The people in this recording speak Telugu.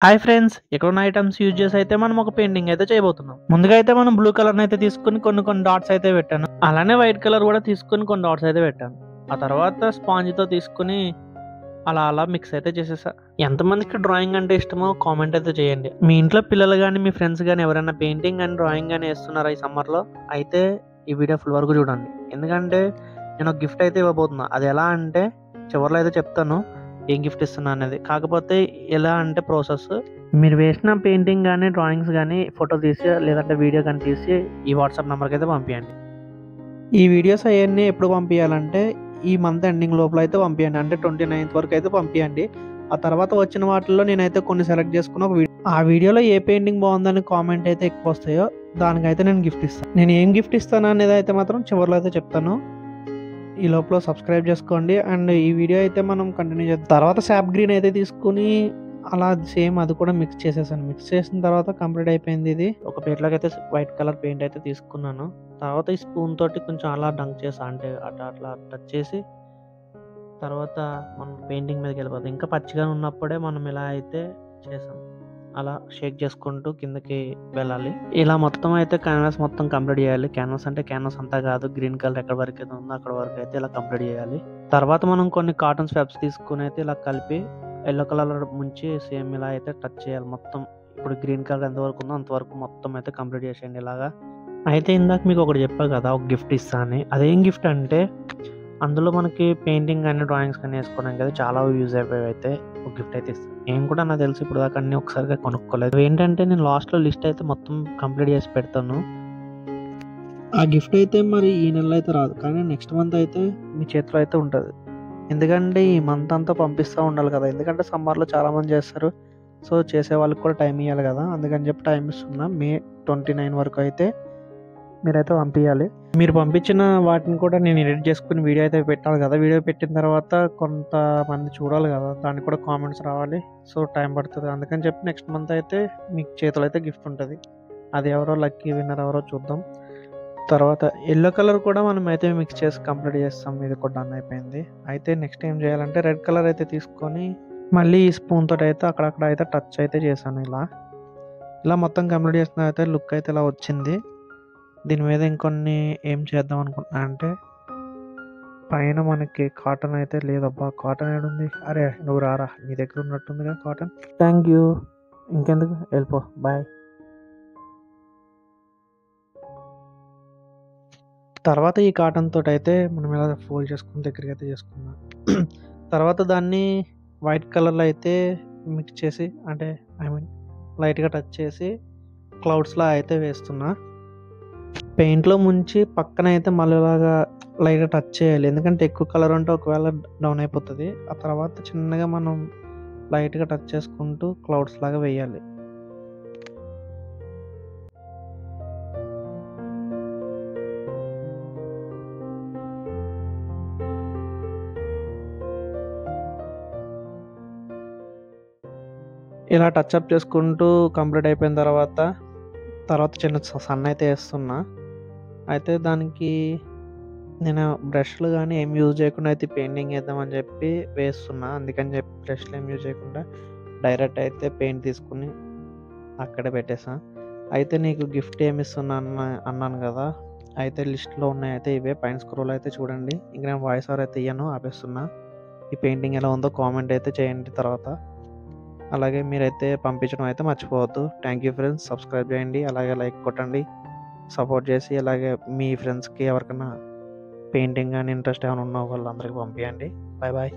Hi friends! ఇక్కడున్న ఐటెమ్స్ యూజ్ చేసి అయితే మనం ఒక పెయింటింగ్ అయితే చేయబోతున్నాం. ముందుగా అయితే మనం బ్లూ కలర్‌ని అయితే తీసుకొని కొన్ని డాట్స్ అయితే పెట్టాను. అలానే వైట్ కలర్ కూడా తీసుకొని కొన్ని డాట్స్ అయితే పెట్టాను. ఆ తర్వాత స్పాంజ్‌తో తీసుకొని అలా మిక్స్ అయితే చేసేసా. ఎంతమందికి డ్రాయింగ్ అంటే ఇష్టమో కామెంట్ అయితే చేయండి. మీ ఇంట్లో పిల్లలు గాని, మీ ఫ్రెండ్స్ గాని ఎవరైనా పెయింటింగ్ గాని, డ్రాయింగ్ గాని ఏస్తున్నారా ఈ సమ్మర్‌లో? అయితే ఈ వీడియో ఫుల్ వరకు చూడండి. ఎందుకంటే నేను ఒక గిఫ్ట్ అయితే ఇవ్వబోతున్నా. అది ఎలా అంటే చివర్లో అయితే చెప్తాను. ఏం గిఫ్ట్ ఇస్తున్నా అనేది. కాకపోతే ఎలా అంటే ప్రాసెస్ మీరు వేసిన పెయింటింగ్ గాని, డ్రాయింగ్స్ గాని ఫోటో తీసి లేదంటే వీడియో గాని తీసి ఈ వాట్సాప్ నంబర్‌కి అయితే పంపియండి. ఈ వీడియోస్ అయన్నీ ఎప్పుడు పంపియాలంటే ఈ మంత్ ఎండింగ్ లోపల అయితే పంపియండి. అంటే 29థ్ వరకు అయితే పంపియండి. ఆ తర్వాత వచ్చిన వాటిల్లో నేనైతే కొన్ని సెలెక్ట్ చేసుకొని ఆ వీడియోలో ఏ పెయింటింగ్ బాగుందని కామెంట్ అయితే ఎక్కువ వస్తాయో దానికైతే నేను గిఫ్ట్ ఇస్తాను. నేను ఏం గిఫ్ట్ ఇస్తాను అనేది అయితే మాత్రం చివర్లో అయితే చెప్తాను. ఈ లోపల సబ్స్క్రైబ్ చేసుకోండి. అండ్ ఈ వీడియో అయితే మనం కంటిన్యూ చేద్దాం. తర్వాత సాప్ గ్రీన్ అయితే తీసుకొని అలా సేమ్ అది కూడా మిక్స్ చేసేసాను. మిక్స్ చేసిన తర్వాత కంప్లీట్ అయిపోయింది ఇది. ఒక ప్లేట్‌లోకి అయితే వైట్ కలర్ పెయింట్ అయితే తీసుకున్నాను. తర్వాత ఈ స్పూన్ తోటి కొంచెం అలా డంక్ చేశా. అంటే అట్లా టచ్ చేసి తర్వాత మనం పెయింటింగ్ మీదకెళ్ళిపోతాం. ఇంకా పచ్చిగా ఉన్నప్పుడే మనం ఇలా అయితే చేసాం. అలా షేక్ చేసుకుంటూ కిందకి వెళ్ళాలి. ఇలా మొత్తం అయితే క్యాన్వాస్ మొత్తం కంప్లీట్ చేయాలి. క్యాన్వాస్ అంటే క్యాన్వాస్ అంతా కాదు. గ్రీన్ కలర్ ఎక్కడి వరకైతే ఉందో అక్కడ వరకు అయితే ఇలా కంప్లీట్ చేయాలి. తర్వాత మనం కొన్ని కాటన్ స్వెప్స్ తీసుకొని అయితే ఇలా కలిపి యెల్లో కలర్ ముంచి సేమ్ ఇలా అయితే టచ్ చేయాలి మొత్తం. ఇప్పుడు గ్రీన్ కలర్ ఎంతవరకు ఉందో అంతవరకు మొత్తం అయితే కంప్లీట్ చేసేయండి ఇలాగా. అయితే ఇందాక మీకు ఒకటి చెప్పా కదా! ఒక గిఫ్ట్ ఇస్తా అని. అదేం గిఫ్ట్ అంటే అందులో మనకి పెయింటింగ్ గాని, డ్రాయింగ్స్ గాని ఏసుకోవడానికి అయితే చాలా యూజ్ అయ్యేవైతే ఒక గిఫ్ట్ అయితే ఇస్తా. నేను కూడా నాకు తెలిసి ఇప్పటిదాకా అన్నీ ఒకసారిగా కొనుక్కోలేదు. అవేంటంటే నేను లాస్ట్‌లో లిస్ట్ అయితే మొత్తం కంప్లీట్ చేసి పెడతాను. ఆ గిఫ్ట్ అయితే మరి ఈ నెలలో అయితే రాదు. కానీ నెక్స్ట్ మంత్ అయితే మీ చేతిలో అయితే ఉంటది. ఎందుకంటే ఈ మంత్ అంతా పంపిస్తా ఉండాలి కదా! ఎందుకంటే సమ్మర్‌లో చాలామంది చేస్తారు. సో, చేసే వాళ్ళకి కూడా టైం ఇయ్యాలి కదా! అందుకని చెప్పి టైం ఇస్తున్నా. మే 29 వరకు అయితే మీరైతే పంపియాలి. మీరు పంపించిన వాటిని కూడా నేను ఎడిట్ చేసుకొని వీడియో అయితే పెట్టాలి కదా! వీడియో పెట్టిన తర్వాత కొంతమంది చూడాలి కదా! దానికి కూడా కామెంట్స్ రావాలి. సో, టైం పడతది. అందుకని చెప్పి నెక్స్ట్ మంత్ అయితే మీకు చేతిలో అయితే గిఫ్ట్ ఉంటది. అది ఎవరో లక్కీ విన్నర్ ఎవరో చూద్దాం. తర్వాత యెల్లో కలర్ కూడా మనమైతే మిక్స్ చేసి కంప్లీట్ చేస్తాం. ఇది కూడా డన్ అయిపోయింది. అయితే నెక్స్ట్ ఏం చేయాలంటే రెడ్ కలర్ అయితే తీసుకొని మళ్ళీ ఈ స్పూన్ తోటైతే అక్కడక్కడ అయితే టచ్ అయితే చేశాను ఇలా. ఇలా మొత్తం కంప్లీట్ చేసిన తర్వాత లుక్ అయితే ఇలా వచ్చింది. దీని మీద ఇంకొన్ని ఏం చేద్దాం అనుకుంటున్నా అంటే పైన మనకి కాటన్ అయితే లేదబ్బా! కాటన్ ఏడుంది? అరే! నువ్వు రారా! నీ దగ్గర ఉన్నట్టుందిగా కాటన్. Thank you. ఇంకెందుకు ఎళ్ళిపో. బాయ్. తర్వాత ఈ కాటన్ తోటైతే మనం ఇలా ఫోల్డ్ చేసుకొని దగ్గరకైతే చేసుకున్నాం. తర్వాత దాన్ని వైట్ కలర్‌లో అయితే మిక్స్ చేసి అంటే ఐ మీన్ లైట్‌గా టచ్ చేసి క్లౌడ్స్‌లా అయితే వేస్తున్నా. పెయింట్‌లో ముంచి పక్కనైతే మళ్ళీ ఇలాగా లైట్‌గా టచ్ చేయాలి. ఎందుకంటే ఎక్కువ కలర్ ఉంటే ఒకవేళ డౌన్ అయిపోతది. ఆ తర్వాత చిన్నగా మనం లైట్‌గా టచ్ చేసుకుంటూ క్లౌడ్స్ లాగా వేయాలి. ఇలా టచ్ అప్ చేసుకుంటూ కంప్లీట్ అయిపోయిన తర్వాత చిన్న సన్ అయితే ఏస్తున్నా. అయితే దానికి నేను బ్రష్‌లు గాని ఏం యూజ్ చేయకుండా అయితే పెయింటింగ్ ఏద్దామని చెప్పి వేస్తున్నా. అందుకని చెప్పి బ్రష్‌లు ఏం యూజ్ చేయకుండా డైరెక్ట్ అయితే పెయింట్ తీసుకొని అక్కడే పెట్టేసా. అయితే నీకు గిఫ్ట్ ఏమిస్తున్నా అన్నాను గదా! అయితే లిస్ట్‌లో ఉన్నాయయితే ఇవే. పైన స్క్రోల్ అయితే చూడండి. ఇంక నేను వాయిస్ ఓవర్ అయితే ఇయ్యను ఆపేస్తున్నా. ఈ పెయింటింగ్ ఎలా ఉందో కామెంట్ అయితే చేయండి తర్వాత. అలాగే మీరైతే పంపించడం అయితే మర్చిపోవద్దు. Thank you friends. సబ్స్క్రైబ్ చేయండి. అలాగే లైక్ కొట్టండి. సపోర్ట్ చేసి అలాగే మీ ఫ్రెండ్స్‌కి ఎవరికన్నా పెయింటింగ్ గాని ఇంట్రెస్ట్ ఏమైనా ఉన్న వాళ్ళందరికి పంపియండి. Bye bye.